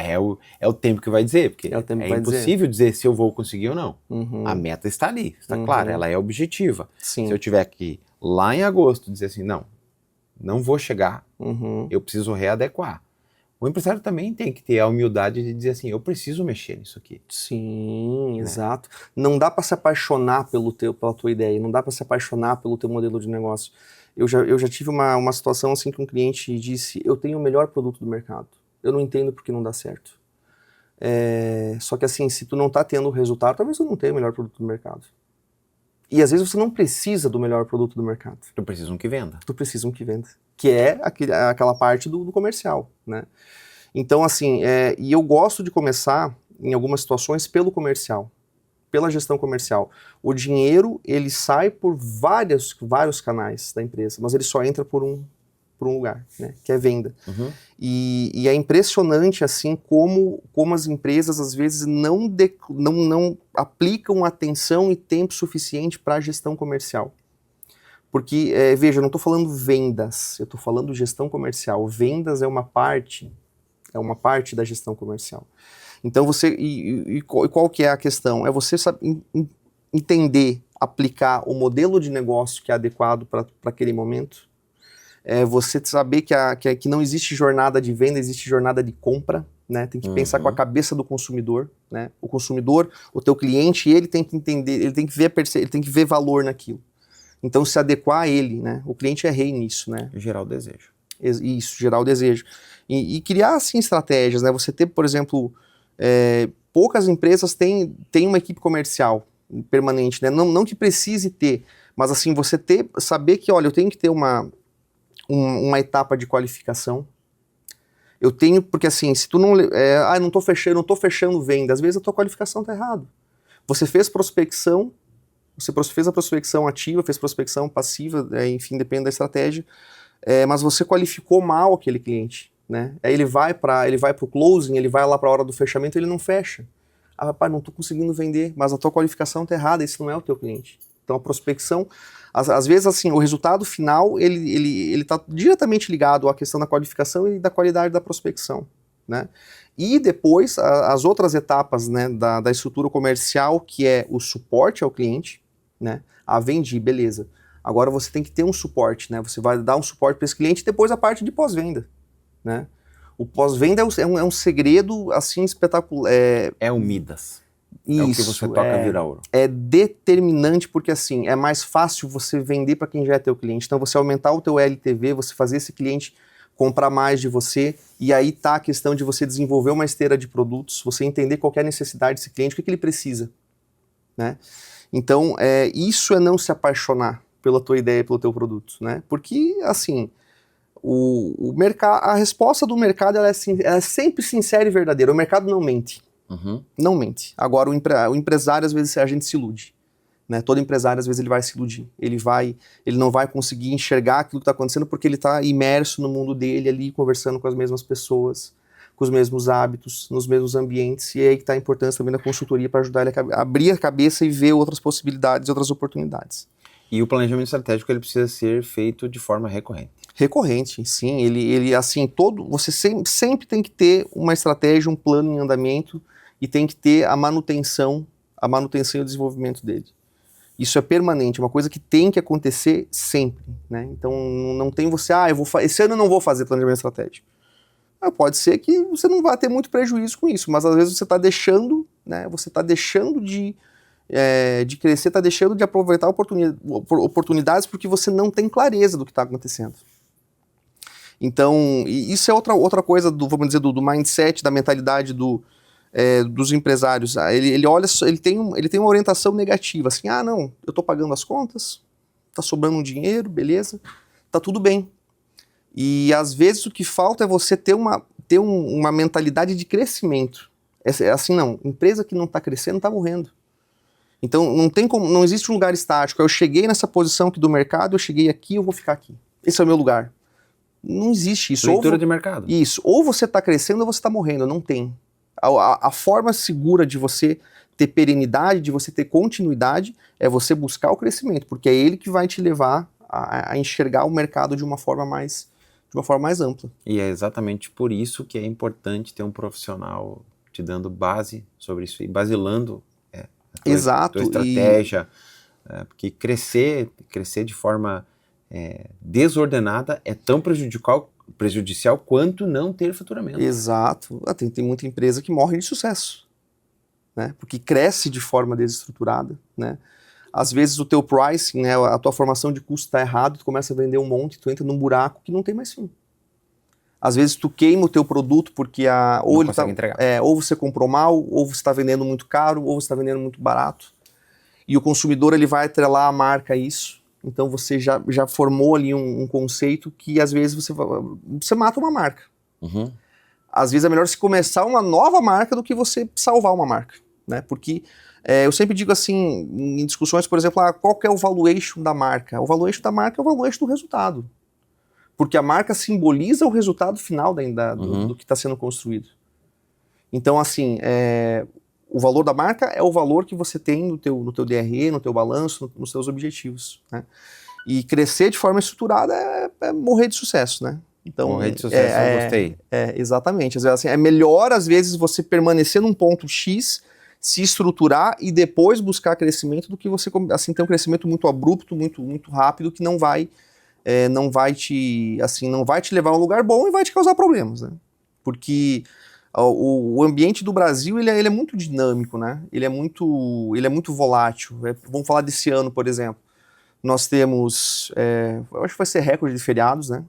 É o tempo que vai dizer, porque é impossível dizer se eu vou conseguir ou não. A meta está ali, está clara, ela é objetiva. Sim. Se eu tiver que, lá em agosto, dizer assim, não vou chegar, eu preciso readequar. O empresário também tem que ter a humildade de dizer assim, eu preciso mexer nisso aqui. Sim, né? Exato. Não dá para se apaixonar pela tua ideia, não dá para se apaixonar pelo teu modelo de negócio. Eu já tive uma situação assim que um cliente disse, eu tenho o melhor produto do mercado. Eu não entendo porque não dá certo. Só que assim, se tu não tá tendo o resultado, talvez tu não tenha o melhor produto do mercado. E às vezes você não precisa do melhor produto do mercado. Tu precisa que venda. Tu precisa que venda. Que é aquela parte do comercial, né? Então assim, e eu gosto de começar, em algumas situações, pelo comercial. Pela gestão comercial. O dinheiro, ele sai por vários canais da empresa, mas ele só entra por um lugar, né, que é venda. E é impressionante assim como as empresas às vezes não aplicam atenção e tempo suficiente para a gestão comercial. Porque, veja, eu não estou falando vendas, eu estou falando gestão comercial. Vendas é uma parte da gestão comercial. Então qual que é a questão? É você entender, aplicar o modelo de negócio que é adequado para aquele momento. Você saber que não existe jornada de venda, existe jornada de compra, né? Tem que pensar com a cabeça do consumidor, né? O consumidor, o teu cliente, ele tem que entender, ele tem que ver valor naquilo. Então se adequar a ele, né? O cliente é rei nisso, né? Gerar o desejo. Isso, gerar o desejo. E criar, assim, estratégias, né? Você ter, por exemplo, poucas empresas têm uma equipe comercial permanente, né? Não que precise ter, mas assim, você saber que, olha, eu tenho que ter uma etapa de qualificação. Eu tenho, porque assim, se tu não tô fechando venda, às vezes a tua qualificação tá errada. Você fez prospecção, você fez a prospecção ativa, fez prospecção passiva, enfim, depende da estratégia, mas você qualificou mal aquele cliente, né? Aí ele vai pro closing, ele vai lá para a hora do fechamento, ele não fecha. Ah, rapaz, não tô conseguindo vender, mas a tua qualificação tá errada, esse não é o teu cliente. Então a prospecção, às vezes assim, o resultado final, ele tá diretamente ligado à questão da qualificação e da qualidade da prospecção, né? E depois, as outras etapas, né, da estrutura comercial, que é o suporte ao cliente, né? Vendi, beleza. Agora você tem que ter um suporte, né? Você vai dar um suporte para esse cliente e depois a parte de pós-venda, né? O pós-venda é um segredo, assim, espetacular. É o Midas. Isso, é o que você toca vira ouro. É determinante porque, assim, é mais fácil você vender para quem já é teu cliente. Então, você aumentar o teu LTV, você fazer esse cliente comprar mais de você, e aí tá a questão de você desenvolver uma esteira de produtos, você entender qual é a necessidade desse cliente, o que ele precisa, né? Então, isso é não se apaixonar pela tua ideia, pelo teu produto, né? Porque, assim, o mercado, a resposta do mercado ela é sempre sincera e verdadeira. O mercado não mente. Não mente. Agora, o empresário, às vezes, a gente se ilude. Né? Todo empresário, às vezes, ele vai se iludir. Ele não vai conseguir enxergar aquilo que está acontecendo porque ele está imerso no mundo dele ali, conversando com as mesmas pessoas, com os mesmos hábitos, nos mesmos ambientes. E é aí que está a importância também da consultoria para ajudar ele a abrir a cabeça e ver outras possibilidades, outras oportunidades. E o planejamento estratégico ele precisa ser feito de forma recorrente. Recorrente, sim. Ele assim, você sempre tem que ter uma estratégia, um plano em andamento e tem que ter a manutenção e o desenvolvimento dele. Isso é permanente, é uma coisa que tem que acontecer sempre, né? Então não tem você, esse ano eu não vou fazer planejamento estratégico. Pode ser que você não vá ter muito prejuízo com isso, mas às vezes você está deixando, né, você está deixando de crescer, está deixando de aproveitar oportunidades porque você não tem clareza do que está acontecendo. Então, isso é outra coisa, vamos dizer, do mindset, da mentalidade dos empresários. Ele olha, ele tem uma orientação negativa, assim, não, eu estou pagando as contas, está sobrando um dinheiro, beleza, está tudo bem. E às vezes o que falta é você ter uma mentalidade de crescimento. É assim, não, empresa que não está crescendo está morrendo. Então não existe um lugar estático. Eu cheguei nessa posição aqui do mercado, eu cheguei aqui, eu vou ficar aqui. Esse é o meu lugar. Não existe isso. Leitura de mercado. Isso. Ou você está crescendo ou você está morrendo. Não tem. A forma segura de você ter perenidade, de você ter continuidade, é você buscar o crescimento, porque é ele que vai te levar a enxergar o mercado de uma forma mais ampla. E é exatamente por isso que é importante ter um profissional te dando base sobre isso e basilando a tua estratégia, porque crescer de forma desordenada é tão prejudicial quanto não ter faturamento. Exato. Tem muita empresa que morre de sucesso, né? Porque cresce de forma desestruturada, né? Às vezes o teu pricing, né, a tua formação de custo está errado, tu começa a vender um monte, tu entra num buraco que não tem mais fim. Às vezes tu queima o teu produto porque ou você comprou mal, ou você está vendendo muito caro, ou você está vendendo muito barato. E o consumidor ele vai atrelar a marca a isso. Então você já formou ali um conceito que às vezes você mata uma marca. Uhum. Às vezes é melhor se começar uma nova marca do que você salvar uma marca, né? Porque eu sempre digo assim, em discussões, por exemplo, qual que é o valuation da marca? O valuation da marca é o valuation do resultado. Porque a marca simboliza o resultado final do que está sendo construído. Então, assim, o valor da marca é o valor que você tem no teu DRE, no teu balanço, nos seus objetivos, né? E crescer de forma estruturada é morrer de sucesso, né? Então, morrer de sucesso, eu gostei. Exatamente. Às vezes, assim, é melhor, às vezes, você permanecer num ponto X, se estruturar e depois buscar crescimento do que você assim, ter um crescimento muito abrupto, muito, muito rápido, que não vai te levar a um lugar bom e vai te causar problemas, né? Porque o ambiente do Brasil ele é muito dinâmico, né? Ele é muito volátil. Vamos falar desse ano, por exemplo. Nós temos, eu acho que vai ser recorde de feriados, né?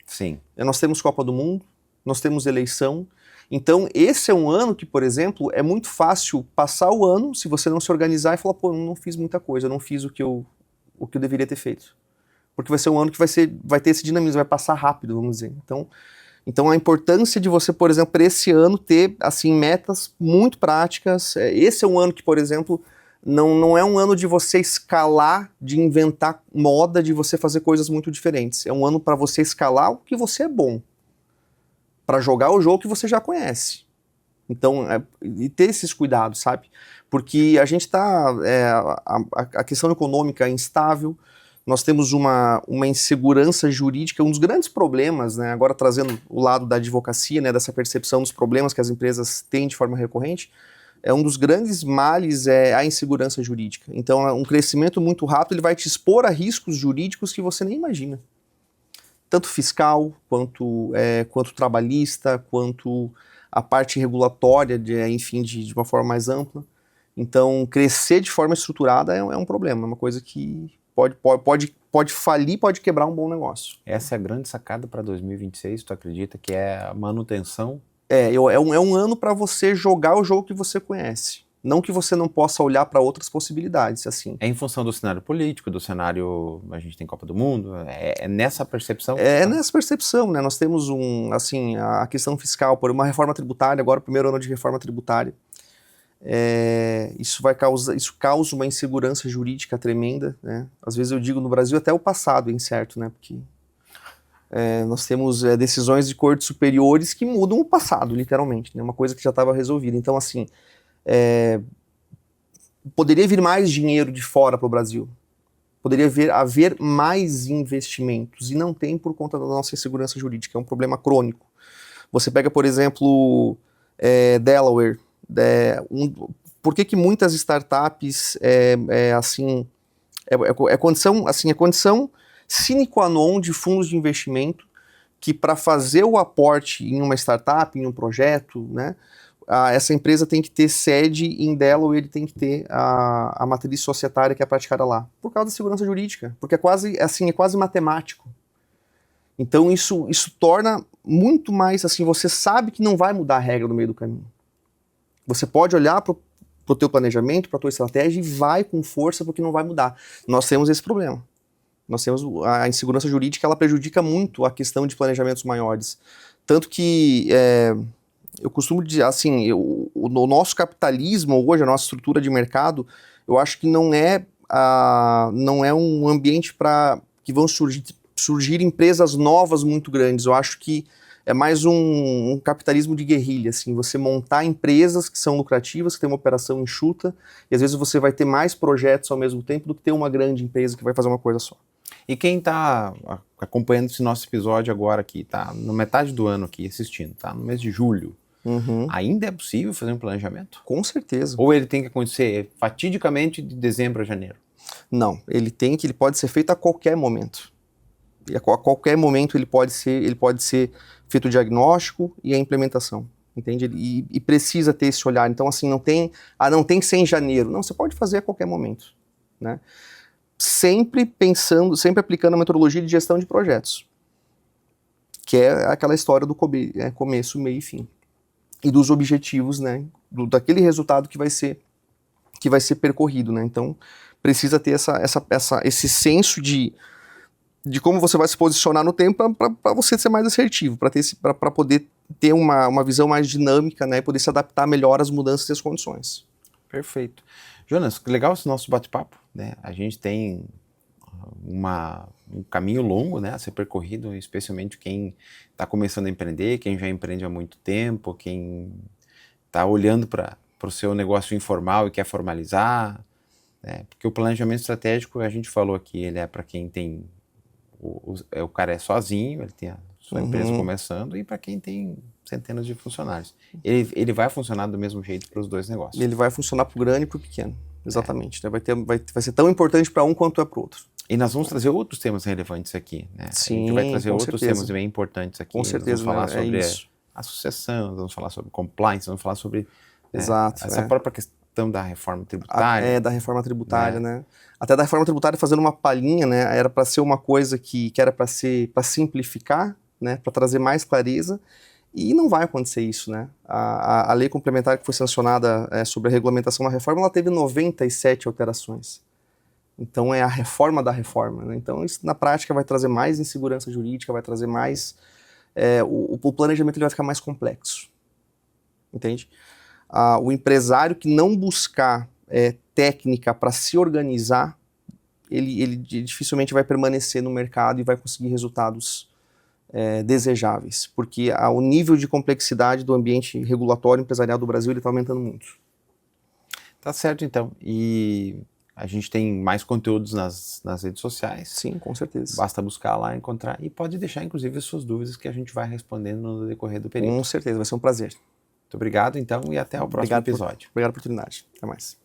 Sim. Nós temos Copa do Mundo, nós temos eleição. Então, esse é um ano que, por exemplo, é muito fácil passar o ano, se você não se organizar e falar, pô, não fiz muita coisa, eu não fiz o que eu deveria ter feito. Porque vai ser um ano que vai ter esse dinamismo, vai passar rápido, vamos dizer. Então a importância de você, por exemplo, para esse ano ter, assim, metas muito práticas. Esse é um ano que, por exemplo, não é um ano de você escalar, de inventar moda, de você fazer coisas muito diferentes. É um ano para você escalar o que você é bom, para jogar o jogo que você já conhece. Então, e ter esses cuidados, sabe? Porque a gente está, a questão econômica é instável, nós temos uma insegurança jurídica, um dos grandes problemas, né, agora trazendo o lado da advocacia, né, dessa percepção dos problemas que as empresas têm de forma recorrente, um dos grandes males é a insegurança jurídica. Então, um crescimento muito rápido ele vai te expor a riscos jurídicos que você nem imagina. Tanto fiscal, quanto trabalhista, quanto a parte regulatória, enfim, de uma forma mais ampla. Então, crescer de forma estruturada é um problema, é uma coisa que pode falir, pode quebrar um bom negócio. Essa é a grande sacada para 2026, tu acredita que é a manutenção? É um ano para você jogar o jogo que você conhece. Não que você não possa olhar para outras possibilidades, assim. É em função do cenário político, do cenário, a gente tem Copa do Mundo, é nessa percepção? Nessa percepção, né? Nós temos a questão fiscal, por uma reforma tributária, agora o primeiro ano de reforma tributária. Isso causa uma insegurança jurídica tremenda, né? Às vezes eu digo no Brasil até o passado é incerto, né? Porque nós temos decisões de cortes superiores que mudam o passado, literalmente, né? Uma coisa que já estava resolvida. Então, assim, poderia vir mais dinheiro de fora para o Brasil, poderia haver mais investimentos, e não tem por conta da nossa insegurança jurídica, é um problema crônico. Você pega, por exemplo, Delaware. Por que muitas startups condição sine qua non de fundos de investimento que para fazer o aporte em uma startup, em um projeto, né, essa empresa tem que ter sede em Delaware, ele tem que ter a matriz societária que é praticada lá, por causa da segurança jurídica, porque é quase matemático. Então isso torna muito mais assim, você sabe que não vai mudar a regra no meio do caminho. Você pode olhar para o teu planejamento, para a tua estratégia e vai com força porque não vai mudar. Nós temos esse problema. Nós temos a insegurança jurídica, ela prejudica muito a questão de planejamentos maiores. Tanto que eu costumo dizer, assim, o nosso capitalismo hoje, a nossa estrutura de mercado, eu acho que não é um ambiente para que vão surgir empresas novas muito grandes. Eu acho que é mais um capitalismo de guerrilha, assim, você montar empresas que são lucrativas, que tem uma operação enxuta, e às vezes você vai ter mais projetos ao mesmo tempo do que ter uma grande empresa que vai fazer uma coisa só. E quem está acompanhando esse nosso episódio agora aqui, tá na metade do ano aqui assistindo, tá no mês de julho, ainda é possível fazer um planejamento? Com certeza. Ou ele tem que acontecer fatidicamente de dezembro a janeiro? Não, ele pode ser feito a qualquer momento. E a qualquer momento ele pode ser feito o diagnóstico e a implementação, entende? E precisa ter esse olhar. Então, assim, não tem que ser em janeiro. Não, você pode fazer a qualquer momento, né? Sempre aplicando a metodologia de gestão de projetos, que é aquela história do começo, meio e fim. E dos objetivos, né? Daquele resultado que vai ser percorrido, né? Então, precisa ter esse senso de como você vai se posicionar no tempo para você ser mais assertivo, para poder ter uma visão mais dinâmica, né, e poder se adaptar melhor às mudanças e às condições. Perfeito. Jonas, que legal esse nosso bate-papo, né? A gente tem um caminho longo, né, a ser percorrido, especialmente quem está começando a empreender, quem já empreende há muito tempo, quem está olhando para o seu negócio informal e quer formalizar, né? Porque o planejamento estratégico, a gente falou aqui, ele é para quem tem o cara é sozinho, ele tem a sua empresa começando, e para quem tem centenas de funcionários. Ele vai funcionar do mesmo jeito para os dois negócios. Ele vai funcionar para o grande e para o pequeno, exatamente. Né? Vai ser tão importante para um quanto é para o outro. E nós vamos trazer outros temas relevantes aqui, né? Sim, a gente vai trazer outros certeza. temas bem importantes aqui. Com certeza, nós vamos falar sobre isso. associação, vamos falar sobre compliance, vamos falar sobre essa própria questão da reforma tributária. Da reforma tributária, né? Até da reforma tributária, fazendo uma palhinha, né? Era para ser uma coisa que era para simplificar, né? Para trazer mais clareza, e não vai acontecer isso, né? A lei complementar que foi sancionada sobre a regulamentação da reforma, ela teve 97 alterações. Então é a reforma da reforma, né? Então isso na prática vai trazer mais insegurança jurídica, vai trazer mais... o planejamento ele vai ficar mais complexo, entende? O empresário que não buscar técnica para se organizar, ele dificilmente vai permanecer no mercado e vai conseguir resultados desejáveis, porque o nível de complexidade do ambiente regulatório empresarial do Brasil está aumentando muito. Tá certo, então. E a gente tem mais conteúdos nas redes sociais. Sim, com certeza. Basta buscar lá, encontrar, e pode deixar, inclusive, as suas dúvidas que a gente vai respondendo no decorrer do período. Com certeza, vai ser um prazer. Muito obrigado, então, e até o próximo episódio. Obrigado pela oportunidade. Até mais.